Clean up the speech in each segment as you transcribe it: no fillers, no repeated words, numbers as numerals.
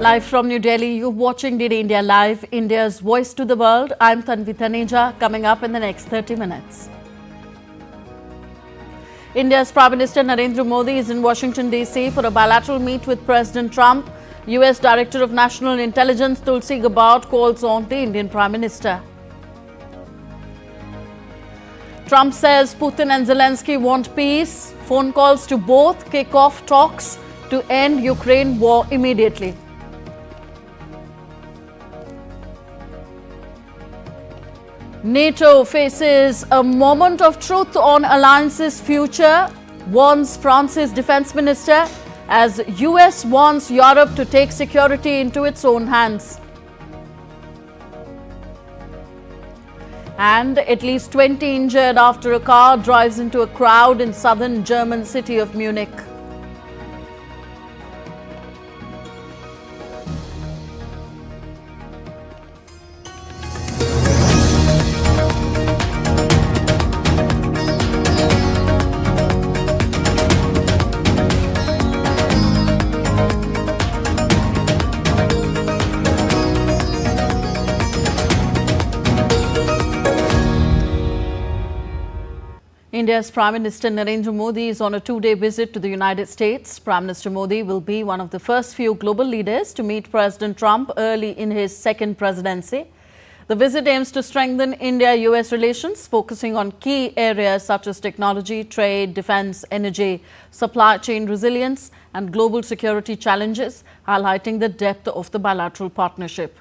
Live from New Delhi, you're watching DD India Live, India's voice to the world. I'm Tanvi Taneja, coming up in the next 30 minutes. India's Prime Minister Narendra Modi is in Washington, D.C. for a bilateral meet with President Trump. U.S. Director of National Intelligence Tulsi Gabbard calls on the Indian Prime Minister. Trump says Putin and Zelenskyy want peace. Phone calls to both kick off talks to end Ukraine war immediately. NATO faces a moment of truth on alliance's future, warns France's defense minister, as US wants Europe to take security into its own hands. And at least 20 injured after a car drives into a crowd in southern German city of Munich. India's Prime Minister Narendra Modi is on a two-day visit to the United States. Prime Minister Modi will be one of the first few global leaders to meet President Trump early in his second presidency. The visit aims to strengthen India-US relations, focusing on key areas such as technology, trade, defense, energy, supply chain resilience, and global security challenges, highlighting the depth of the bilateral partnership.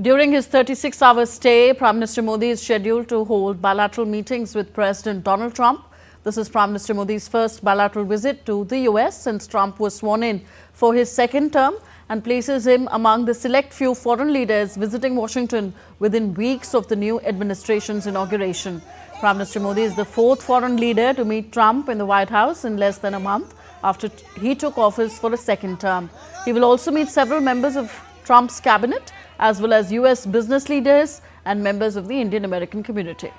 During his 36-hour stay, Prime Minister Modi is scheduled to hold bilateral meetings with President Donald Trump. This is Prime Minister Modi's first bilateral visit to the US since Trump was sworn in for his second term, and places him among the select few foreign leaders visiting Washington within weeks of the new administration's inauguration. Prime Minister Modi is the fourth foreign leader to meet Trump in the White House in less than a month after he took office for a second term. He will also meet several members of Trump's cabinet, as well as US business leaders and members of the Indian American community.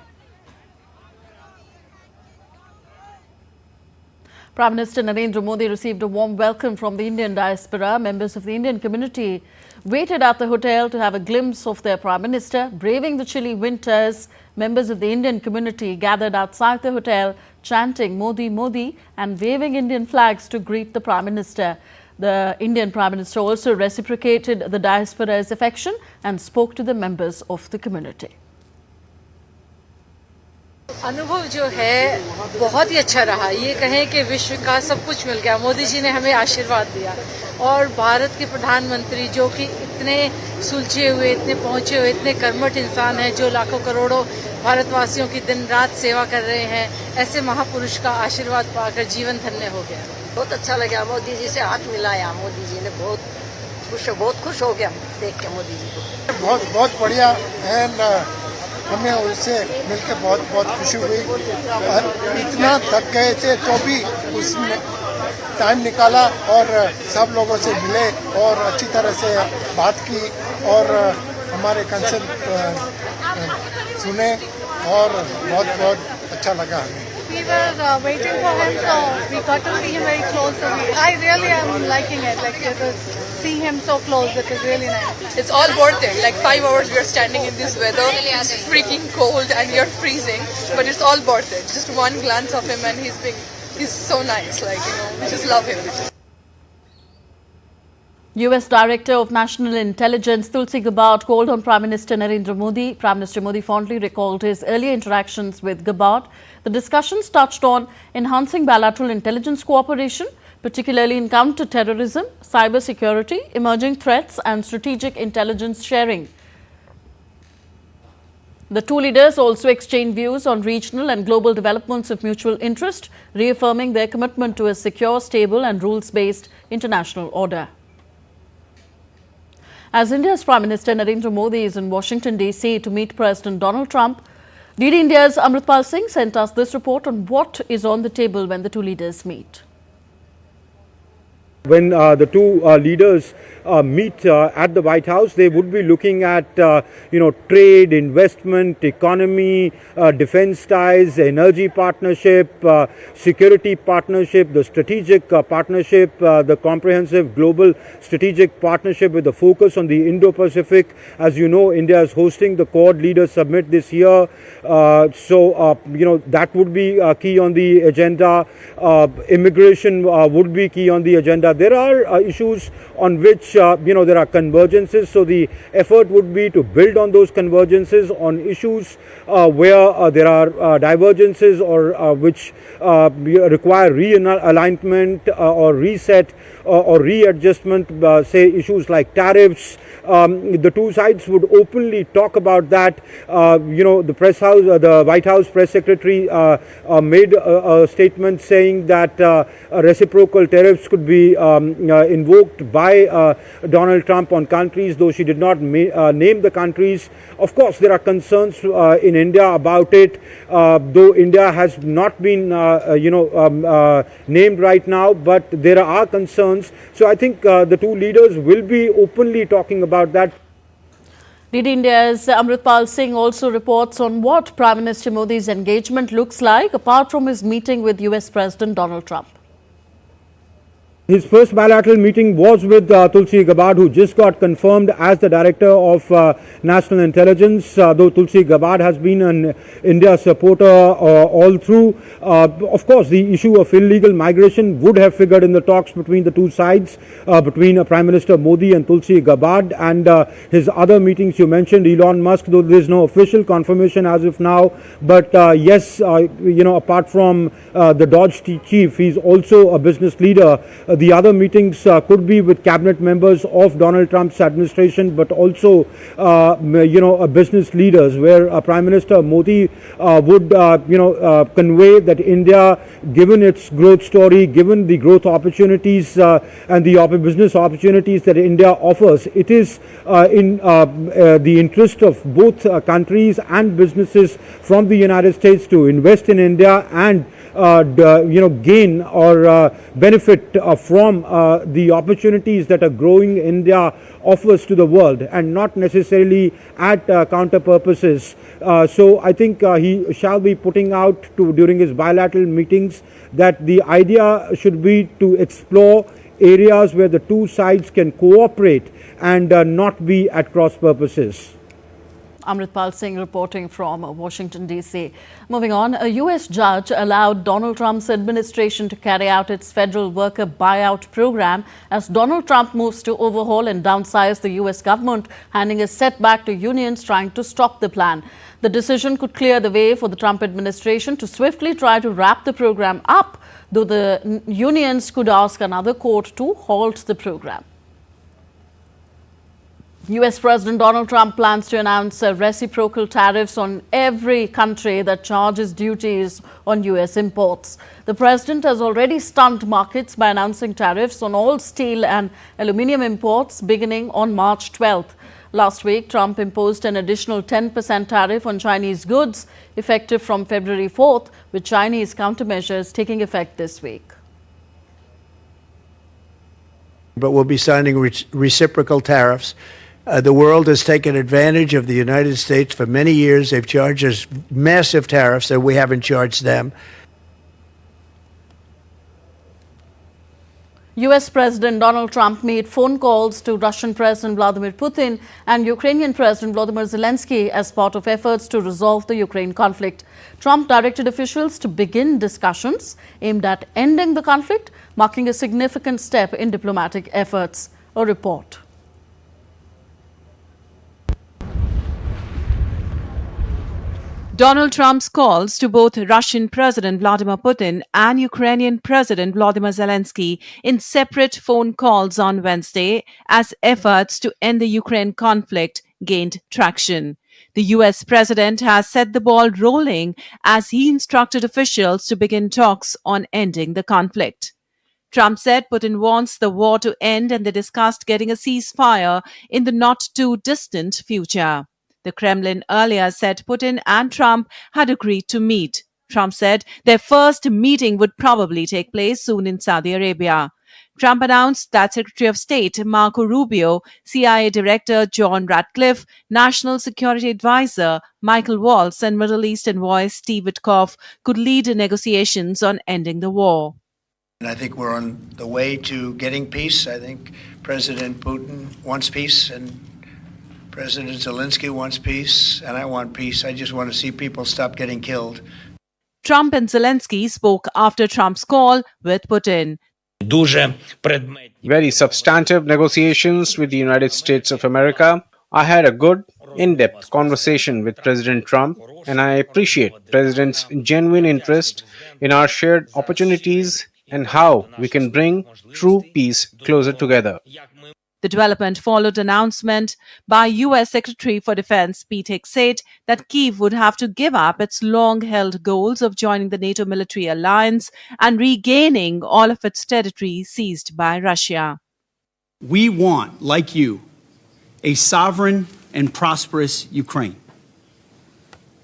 Prime Minister Narendra Modi received a warm welcome from the Indian diaspora. Members of the Indian community waited at the hotel to have a glimpse of their Prime Minister. Braving the chilly winters, members of the Indian community gathered outside the hotel, chanting "Modi, Modi" and waving Indian flags to greet the Prime Minister. The Indian Prime Minister also reciprocated the diaspora's affection and spoke to the members of the community. अनुभव जो है बहुत ही अच्छा रहा। ये कहें कि विश्व का सब कुछ मिल गया। मोदी जी ने हमें आशीर्वाद दिया और भारत के प्रधानमंत्री जो कि इतने सुलझे हुए, इतने पहुंचे हुए, इतने कर्मठ इंसान हैं, जो लाखों करोड़ों भारतवासियों की दिन रात सेवा कर रहे हैं, ऐसे महापुरुष का आशीर्वाद पाकर जीवन धन्य हो गया। बहुत अच्छा लगा, मोदी जी से हाथ मिलाया। मोदी जी ने बहुत खुश हो गया देख के मोदी जी को। बहुत बढ़िया है। हमें उससे मिलकर बहुत खुशी हुई। इतना थक गए थे तो भी उसने टाइम निकाला और सब लोगों से मिले और अच्छी तरह से बात की और हमारे कंसर्न सुने और बहुत अच्छा लगा हमें। We were waiting for him, so we got to see him very close. So I really am liking it. Like seeing him so close, it is really nice. It's all worth it. Like 5 hours we are standing in this weather. It's freaking cold and you're freezing, but it's all worth it. Just one glance of him and he's so nice. Like, you know, we just love him. US Director of National Intelligence Tulsi Gabbard called on Prime Minister Narendra Modi. Prime Minister Modi fondly recalled his earlier interactions with Gabbard. The discussions touched on enhancing bilateral intelligence cooperation, particularly in counter-terrorism, cyber-security, emerging threats and strategic intelligence sharing. The two leaders also exchanged views on regional and global developments of mutual interest, reaffirming their commitment to a secure, stable and rules-based international order. As India's Prime Minister Narendra Modi is in Washington, D.C. to meet President Donald Trump, DD India's Amritpal Singh sent us this report on what is on the table when the two leaders meet. When the two leaders meet at the White House, they would be looking at trade, investment, economy, defense ties, energy partnership, security partnership, the strategic partnership, the comprehensive global strategic partnership with the focus on the Indo-Pacific. As you know, India is hosting the Quad Leaders Summit this year, so that would be key on the agenda. Immigration would be key on the agenda. There are issues on which there are convergences, so the effort would be to build on those convergences. On issues where there are divergences or which require realignment or reset or readjustment, say issues like tariffs, the two sides would openly talk about that. The White House press secretary made a statement saying that reciprocal tariffs could be invoked by Donald Trump on countries, though she did not name the countries. Of course, there are concerns in India about it, though India has not been named right now, but there are concerns. So I think the two leaders will be openly talking about that. DD India's Amritpal Singh also reports on what Prime Minister Modi's engagement looks like apart from his meeting with US President Donald Trump. His first bilateral meeting was with Tulsi Gabbard, who just got confirmed as the Director of National Intelligence, though Tulsi Gabbard has been an India supporter all through. Of course, the issue of illegal migration would have figured in the talks between the two sides, between Prime Minister Modi and Tulsi Gabbard, and his other meetings you mentioned, Elon Musk, though there is no official confirmation as of now. But yes, apart from the Dodge chief, he's also a business leader. The other meetings could be with cabinet members of Donald Trump's administration, but also, business leaders, where Prime Minister Modi would, convey that India, given its growth story, given the growth opportunities and the business opportunities that India offers, it is in the interest of both countries and businesses from the United States to invest in India and gain or benefit from the opportunities that a growing India offers to the world, and not necessarily at counter purposes. So I think he shall be putting out during his bilateral meetings that the idea should be to explore areas where the two sides can cooperate and not be at cross purposes. Amritpal Singh reporting from Washington, D.C. Moving on, a U.S. judge allowed Donald Trump's administration to carry out its federal worker buyout program as Donald Trump moves to overhaul and downsize the U.S. government, handing a setback to unions trying to stop the plan. The decision could clear the way for the Trump administration to swiftly try to wrap the program up, though the unions could ask another court to halt the program. US President Donald Trump plans to announce reciprocal tariffs on every country that charges duties on US imports. The president has already stunned markets by announcing tariffs on all steel and aluminium imports beginning on March 12th. Last week, Trump imposed an additional 10% tariff on Chinese goods effective from February 4th, with Chinese countermeasures taking effect this week. But we'll be signing reciprocal tariffs. The world has taken advantage of the United States for many years. They've charged us massive tariffs that we haven't charged them. US President Donald Trump made phone calls to Russian President Vladimir Putin and Ukrainian President Volodymyr Zelenskyy as part of efforts to resolve the Ukraine conflict. Trump directed officials to begin discussions aimed at ending the conflict, marking a significant step in diplomatic efforts. A report. Donald Trump's calls to both Russian President Vladimir Putin and Ukrainian President Volodymyr Zelenskyy in separate phone calls on Wednesday as efforts to end the Ukraine conflict gained traction. The US president has set the ball rolling as he instructed officials to begin talks on ending the conflict. Trump said Putin wants the war to end and they discussed getting a ceasefire in the not-too-distant future. The Kremlin earlier said Putin and Trump had agreed to meet. Trump said their first meeting would probably take place soon in Saudi Arabia. Trump announced that Secretary of State Marco Rubio, CIA Director John Ratcliffe, National Security Advisor Michael Waltz, and Middle East envoy Steve Witkoff could lead negotiations on ending the war. And I think we're on the way to getting peace. I think President Putin wants peace, and President Zelenskyy wants peace, and I want peace. I just want to see people stop getting killed. Trump and Zelenskyy spoke after Trump's call with Putin. Very substantive negotiations with the United States of America. I had a good, in-depth conversation with President Trump, and I appreciate President's genuine interest in our shared opportunities and how we can bring true peace closer together. The development followed announcement by U.S. Secretary for Defense Pete Hegseth that Kyiv would have to give up its long-held goals of joining the NATO military alliance and regaining all of its territory seized by Russia. We want, like you, a sovereign and prosperous Ukraine.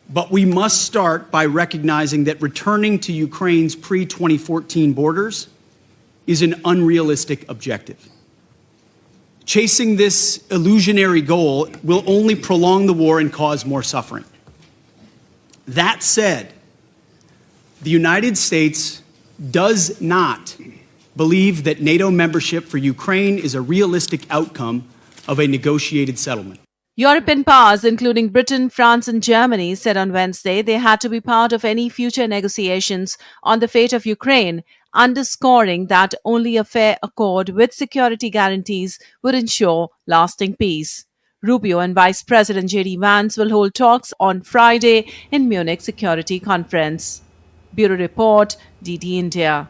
But we must start by recognizing that returning to Ukraine's pre-2014 borders is an unrealistic objective. Chasing this illusionary goal will only prolong the war and cause more suffering. That said, the United States does not believe that NATO membership for Ukraine is a realistic outcome of a negotiated settlement. European powers, including Britain, France, and Germany, said on Wednesday they had to be part of any future negotiations on the fate of Ukraine, underscoring that only a fair accord with security guarantees would ensure lasting peace. Rubio and Vice President J.D. Vance will hold talks on Friday in Munich Security Conference. Bureau Report, DD India.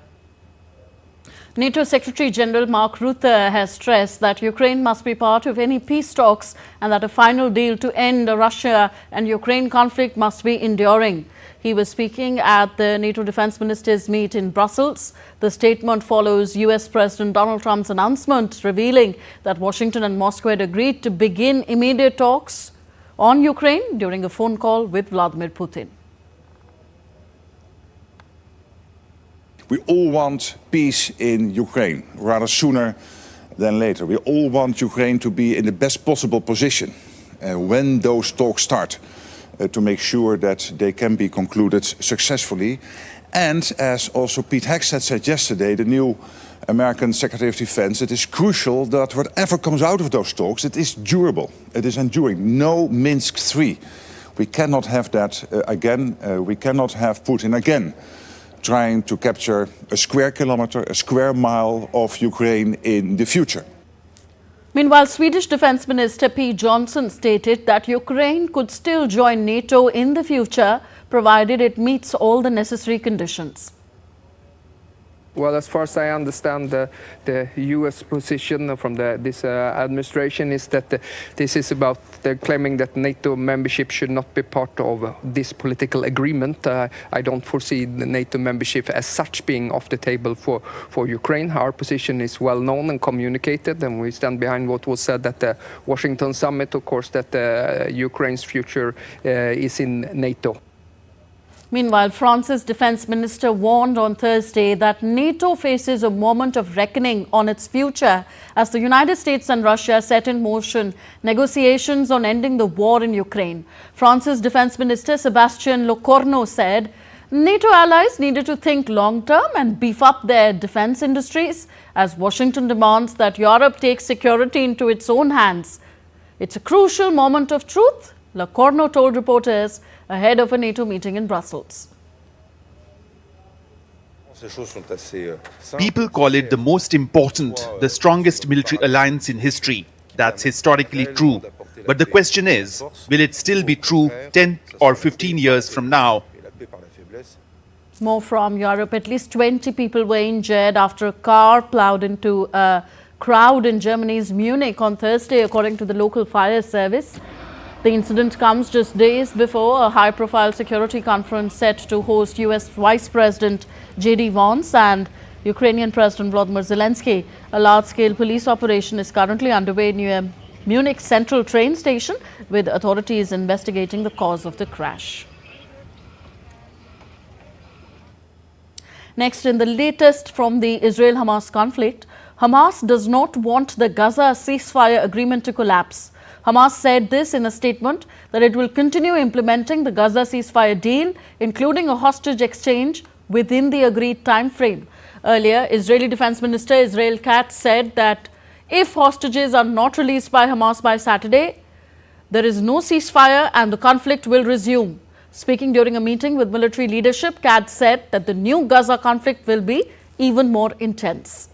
NATO Secretary General Mark Rutte has stressed that Ukraine must be part of any peace talks and that a final deal to end the Russia and Ukraine conflict must be enduring. He was speaking at the NATO defense ministers' meet in Brussels. The statement follows US President Donald Trump's announcement revealing that Washington and Moscow had agreed to begin immediate talks on Ukraine during a phone call with Vladimir Putin. We all want peace in Ukraine, rather sooner than later. We all want Ukraine to be in the best possible position when those talks start, to make sure that they can be concluded successfully. And as also Pete Hegseth said yesterday, the new American Secretary of Defense, it is crucial that whatever comes out of those talks, it is durable, it is enduring. No Minsk III. We cannot have that again. We cannot have Putin again trying to capture a square kilometer, a square mile of Ukraine in the future. Meanwhile, Swedish Defence Minister P. Johnson stated that Ukraine could still join NATO in the future, provided it meets all the necessary conditions. Well, as far as I understand, the U.S. position from this administration is that this is about claiming that NATO membership should not be part of this political agreement. I don't foresee the NATO membership as such being off the table for Ukraine. Our position is well known and communicated, and we stand behind what was said at the Washington summit, of course, that Ukraine's future is in NATO. Meanwhile, France's defense minister warned on Thursday that NATO faces a moment of reckoning on its future as the United States and Russia set in motion negotiations on ending the war in Ukraine. France's defense minister Sébastien Lecornu said NATO allies needed to think long-term and beef up their defense industries as Washington demands that Europe take security into its own hands. It's a crucial moment of truth, Lecornu told reporters ahead of a NATO meeting in Brussels. People call it the most important, the strongest military alliance in history. That's historically true. But the question is, will it still be true 10 or 15 years from now? More from Europe. At least 20 people were injured after a car plowed into a crowd in Germany's Munich on Thursday, according to the local fire service. The incident comes just days before a high-profile security conference set to host US Vice President J.D. Vance and Ukrainian President Volodymyr Zelenskyy. A large-scale police operation is currently underway near Munich Central train station, with authorities investigating the cause of the crash. Next, in the latest from the Israel-Hamas conflict, Hamas does not want the Gaza ceasefire agreement to collapse. Hamas said this in a statement that it will continue implementing the Gaza ceasefire deal, including a hostage exchange within the agreed time frame. Earlier, Israeli Defense Minister Israel Katz said that if hostages are not released by Hamas by Saturday, there is no ceasefire and the conflict will resume. Speaking during a meeting with military leadership, Katz said that the new Gaza conflict will be even more intense.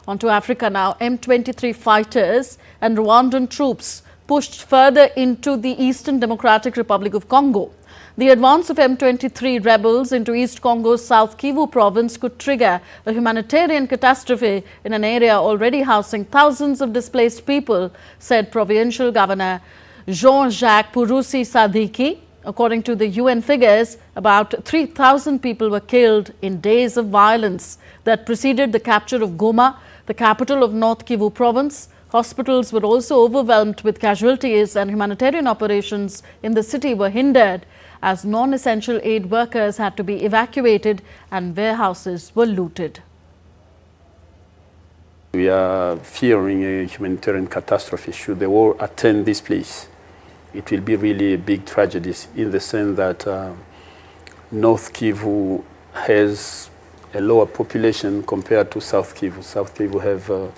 On to Africa now. M23 fighters and Rwandan troops pushed further into the Eastern Democratic Republic of Congo. The advance of M23 rebels into East Congo's South Kivu province could trigger a humanitarian catastrophe in an area already housing thousands of displaced people, said Provincial Governor Jean-Jacques Purusi Sadiki. According to the UN figures, about 3,000 people were killed in days of violence that preceded the capture of Goma, the capital of North Kivu province. Hospitals were also overwhelmed with casualties and humanitarian operations in the city were hindered as non-essential aid workers had to be evacuated and warehouses were looted. We are fearing a humanitarian catastrophe should the war attend this place. It will be really a big tragedy in the sense that North Kivu has a lower population compared to South Kivu. South Kivu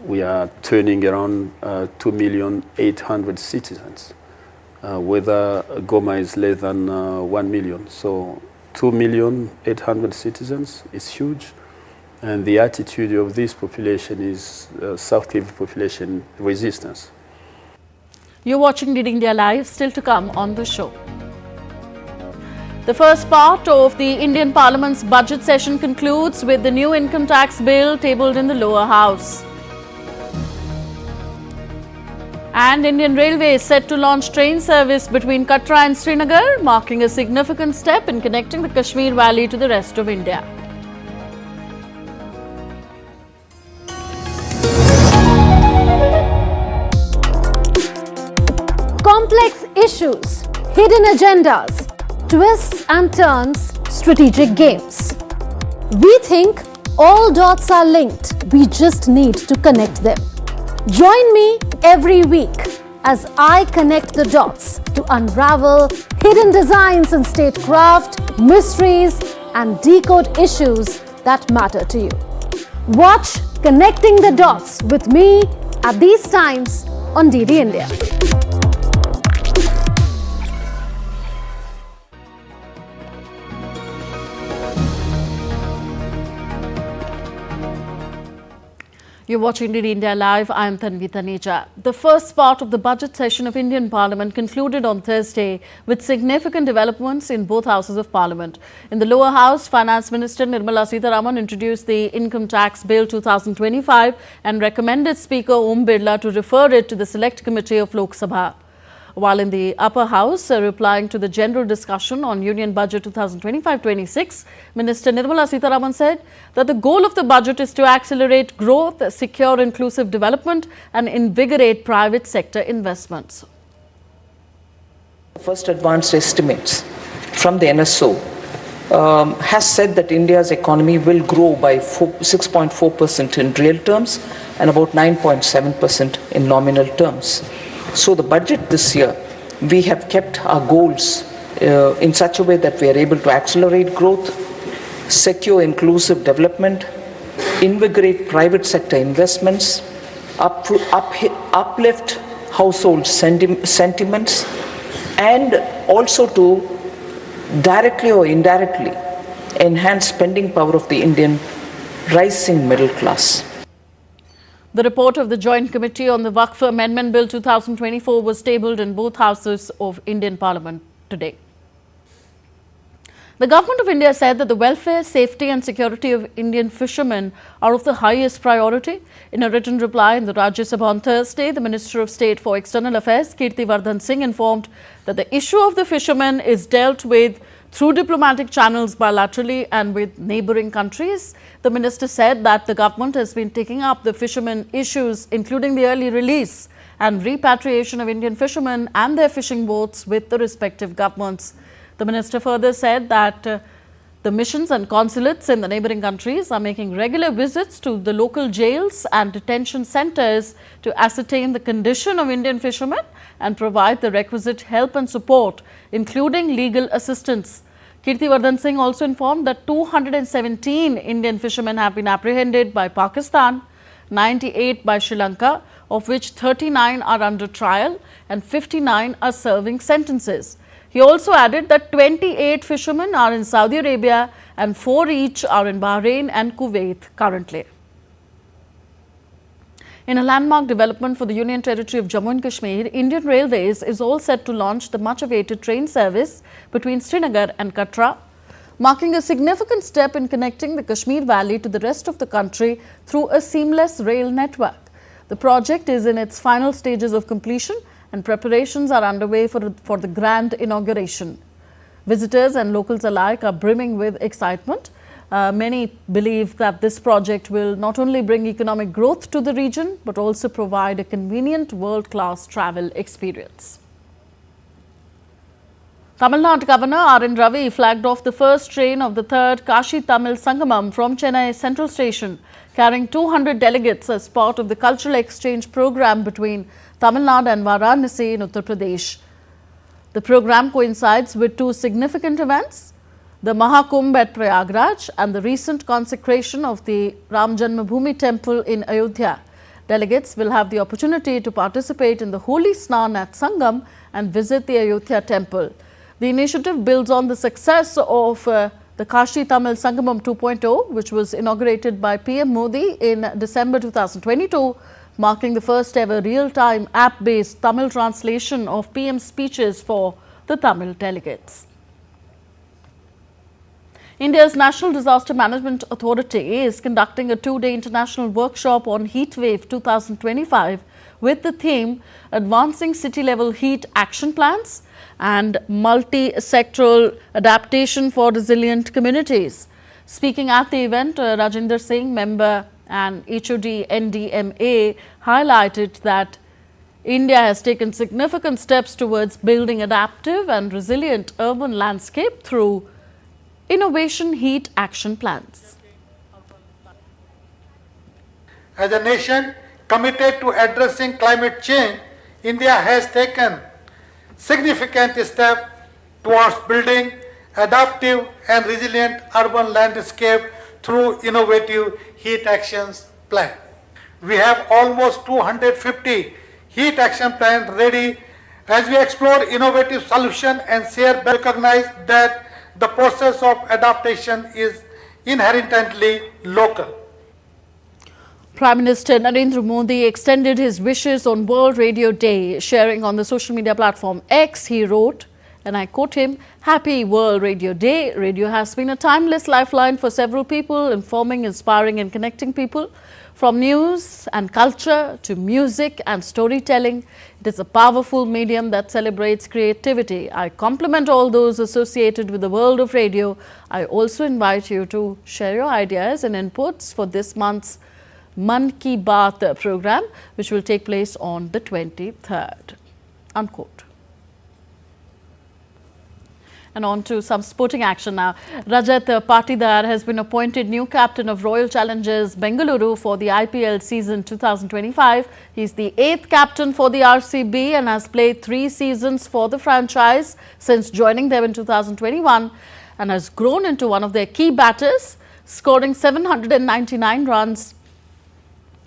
we are turning around 2,800,000 citizens. Whether Goma is less than 1 million. So 2,800,000 citizens is huge. And the attitude of this population is South Kivu population resistance. You're watching DD India Live, still to come on the show. The first part of the Indian Parliament's budget session concludes with the new income tax bill tabled in the lower house. And Indian Railways set to launch train service between Katra and Srinagar, marking a significant step in connecting the Kashmir Valley to the rest of India. Complex issues, hidden agendas, twists and turns, strategic games. We think all dots are linked. We just need to connect them. Join me every week as I connect the dots to unravel hidden designs in statecraft, mysteries, and decode issues that matter to you. Watch Connecting the Dots with me at these times on DD India. You're watching DD India Live. I am Tanvi Taneja. The first part of the budget session of Indian Parliament concluded on Thursday with significant developments in both houses of Parliament. In the lower house, Finance Minister Nirmala Sitharaman introduced the Income Tax Bill 2025 and recommended Speaker Om Birla to refer it to the Select Committee of Lok Sabha. While in the upper house, replying to the general discussion on Union Budget 2025-26, Minister Nirmala Sitharaman said that the goal of the budget is to accelerate growth, secure inclusive development and invigorate private sector investments. First advanced estimates from the NSO has said that India's economy will grow by 6.4% in real terms and about 9.7% in nominal terms. So the budget this year, we have kept our goals in such a way that we are able to accelerate growth, secure inclusive development, invigorate private sector investments, uplift household sentiments, and also to directly or indirectly enhance spending power of the Indian rising middle class. The report of the Joint Committee on the Waqf Amendment Bill 2024 was tabled in both houses of Indian Parliament today. The Government of India said that the welfare, safety and security of Indian fishermen are of the highest priority. In a written reply in the Rajya Sabha on Thursday, the Minister of State for External Affairs, Kirti Vardhan Singh, informed that the issue of the fishermen is dealt with through diplomatic channels bilaterally and with neighbouring countries. The minister said that the government has been taking up the fishermen issues, including the early release and repatriation of Indian fishermen and their fishing boats with the respective governments. The minister further said that The missions and consulates in the neighbouring countries are making regular visits to the local jails and detention centres to ascertain the condition of Indian fishermen and provide the requisite help and support, including legal assistance. Kirtivardhan Singh also informed that 217 Indian fishermen have been apprehended by Pakistan, 98 by Sri Lanka, of which 39 are under trial and 59 are serving sentences. He also added that 28 fishermen are in Saudi Arabia and 4 each are in Bahrain and Kuwait currently. In a landmark development for the Union Territory of Jammu and Kashmir, Indian Railways is all set to launch the much-awaited train service between Srinagar and Katra, marking a significant step in connecting the Kashmir Valley to the rest of the country through a seamless rail network. The project is in its final stages of completion and preparations are underway for the grand inauguration. Visitors and locals alike are brimming with excitement. Many believe that this project will not only bring economic growth to the region, but also provide a convenient world-class travel experience. Tamil Nadu Governor R.N. Ravi flagged off the first train of the third Kashi Tamil Sangamam from Chennai Central Station, carrying 200 delegates as part of the cultural exchange program between Tamil Nadu and Varanasi in Uttar Pradesh. The program coincides with 2 significant events, the Mahakumbh at Prayagraj and the recent consecration of the Ram Janmabhoomi temple in Ayodhya. Delegates will have the opportunity to participate in the Holy Snan at Sangam and visit the Ayodhya temple. The initiative builds on the success of the Kashi Tamil Sangamam 2.0, which was inaugurated by PM Modi in December 2022, marking the first ever real-time app-based Tamil translation of PM speeches for the Tamil delegates. India's National Disaster Management Authority is conducting a 2-day international workshop on Heatwave 2025 with the theme Advancing City-Level Heat Action Plans and Multi-Sectoral Adaptation for Resilient Communities. Speaking at the event, Rajinder Singh, member and HOD NDMA, highlighted that India has taken significant steps towards building adaptive and resilient urban landscape through innovation heat action plans. As a nation committed to addressing climate change, India has taken significant steps towards building adaptive and resilient urban landscape through innovative heat actions plan. We have almost 250 heat action plans ready. As we explore innovative solutions and share, recognize that the process of adaptation is inherently local. Prime Minister Narendra Modi extended his wishes on World Radio Day, sharing on the social media platform X. He wrote, and I quote him, "Happy World Radio Day. Radio has been a timeless lifeline for several people, informing, inspiring and connecting people. From news and culture to music and storytelling, it is a powerful medium that celebrates creativity. I compliment all those associated with the world of radio. I also invite you to share your ideas and inputs for this month's Man Ki Baat program, which will take place on the 23rd. Unquote. And on to some sporting action now. Rajat Patidar has been appointed new captain of Royal Challengers Bengaluru for the IPL season 2025. He is the 8th captain for the RCB and has played 3 seasons for the franchise since joining them in 2021 and has grown into one of their key batters, scoring 799 runs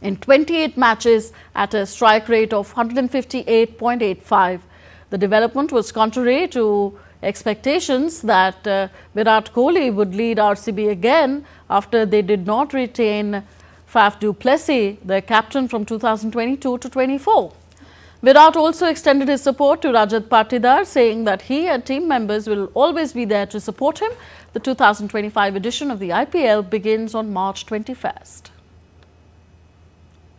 in 28 matches at a strike rate of 158.85. The development was contrary to expectations that Virat Kohli would lead RCB again after they did not retain Faf du Plessis, their captain from 2022 to 24. Virat also extended his support to Rajat Patidar, saying that he and team members will always be there to support him. The 2025 edition of the IPL begins on March 21st.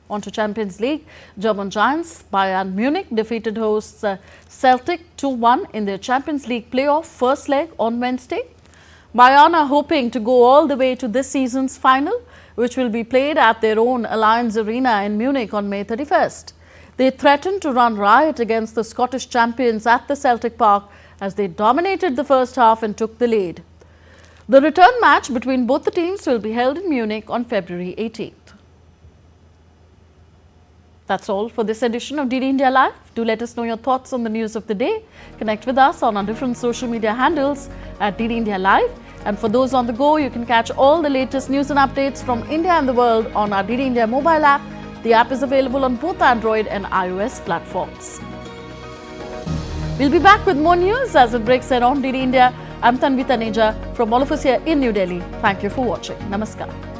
On to Champions League, German giants Bayern Munich defeated hosts Celtic 2-1 in their Champions League playoff first leg on Wednesday. Bayern are hoping to go all the way to this season's final, which will be played at their own Allianz Arena in Munich on May 31st. They threatened to run riot against the Scottish champions at the Celtic Park as they dominated the first half and took the lead. The return match between both the teams will be held in Munich on February 18th. That's all for this edition of DD India Live. Do let us know your thoughts on the news of the day. Connect with us on our different social media handles at DD India Live. And for those on the go, you can catch all the latest news and updates from India and the world on our DD India mobile app. The app is available on both Android and iOS platforms. We'll be back with more news as it breaks around DD India. I'm Tanvi Taneja from all of us here in New Delhi. Thank you for watching. Namaskar.